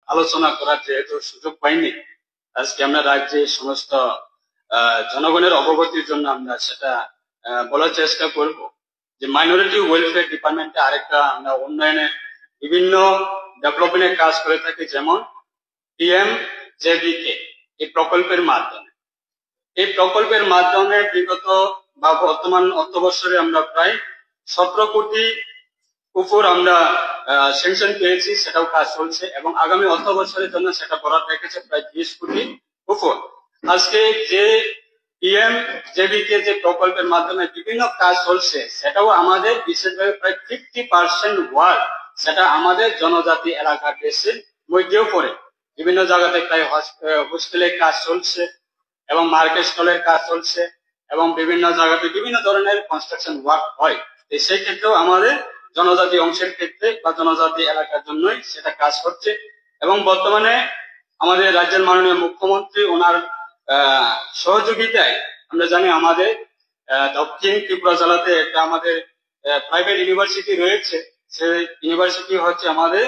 আলোচনা করার যেহেতু সুযোগ পাইনি, আজকে আমরা রাজ্যের সমস্ত জনগণের অবগতির জন্য আমরা সেটা বলার চেষ্টা করব যে মাইনরিটি ওয়েলফেয়ার ডিপার্টমেন্টে আরেকটা আমরা উন্নয়নের বিভিন্ন ডেভেলপমেন্টের কাজ করে থাকি, যেমন PMJBK এই প্রকল্পের মাধ্যমে বিগত বা বর্তমান অর্থবর্ষে আমরা প্রায় 17 কোটি উপর আমরা স্যাংশন পেয়েছি, সেটাও কাজ চলছে এবং আগামী অর্থবর্ষের জন্য সেটা বরাদ্দ রেখেছে প্রায় 20 কোটি উপর। আজকে যে PMJBK যে প্রকল্পের মাধ্যমে বিভিন্ন কাজ চলছে, সেটাও আমাদের বিশেষভাবে প্রায় 50% ওয়ার্ক সেটা আমাদের জনজাতি এলাকার দেশের মধ্যেও পড়ে। বিভিন্ন জায়গাতে প্রায় হোস্টেলের কাজ চলছে এবং মার্কেট স্টলের কাজ চলছে এবং বিভিন্ন জায়গাতে বিভিন্ন ধরনের কনস্ট্রাকশন ওয়ার্ক হয়। সেই ক্ষেত্রেও আমাদের জনজাতি অংশের ক্ষেত্রে বা জনজাতি এলাকার জন্যই সেটা কাজ করছে। এবং বর্তমানে আমাদের রাজ্যের মাননীয় মুখ্যমন্ত্রী ওনার সহযোগিতায় আমরা জানি আমাদের দক্ষিণ ত্রিপুরা জেলাতে একটা আমাদের প্রাইভেট ইউনিভার্সিটি রয়েছে। সেই ইউনিভার্সিটি হচ্ছে আমাদের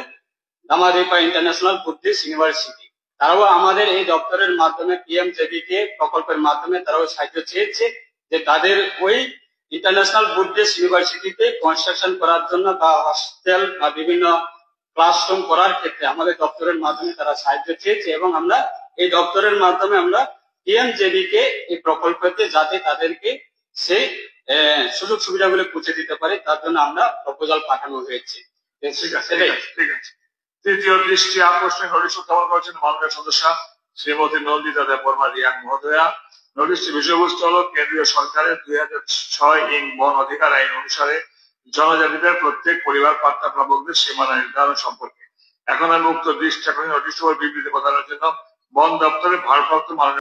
দামাদিপা ইন্টারন্যাশনাল বুদ্ধিস্ট ইউনিভার্সিটি। তারাও আমাদের এই দপ্তরের মাধ্যমে PMJBK প্রকল্পের মাধ্যমে তারাও সাহায্য চেয়েছে যে তাদের ওই ইন্টারন্যাশনাল বুদ্ধিস্ট ইউনিভার্সিটিতে কনস্ট্রাকশন করার জন্য বা হস্টেল বা বিভিন্ন ক্লাসরুম করার ক্ষেত্রে আমাদের দপ্তরের মাধ্যমে তারা সাহায্য চেয়েছে এবং আমরা এই দপ্তরের মাধ্যমে আমরা PMJBK এই প্রকল্পতে যাতে তাদেরকে সেই সুযোগ সুবিধাগুলো পৌঁছে দিতে পারে তার জন্য আমরা প্রপোজাল পাঠানো হয়েছে। ঠিক আছে। তৃতীয় দৃষ্টি আকর্ষণীয় নোটিশ উত্থাপন করেছেন মাননীয় সদস্য শ্রীমতী নন্দিতা দেববর্মা রিয়াং মহোদয়া। নোটিশটির বিষয়বস্তু হল কেন্দ্রীয় সরকারের 2006 বন অধিকার আইন অনুসারে জনজাতিদের প্রত্যেক পরিবার পাট্টা প্রাপকদের সীমানা নির্ধারণ সম্পর্কে। এখন আমি উক্ত দৃষ্টি আকর্ষণীয় নোটিশ বিবৃতি প্রদানের জন্য বন দপ্তরের ভারপ্রাপ্ত মাননীয়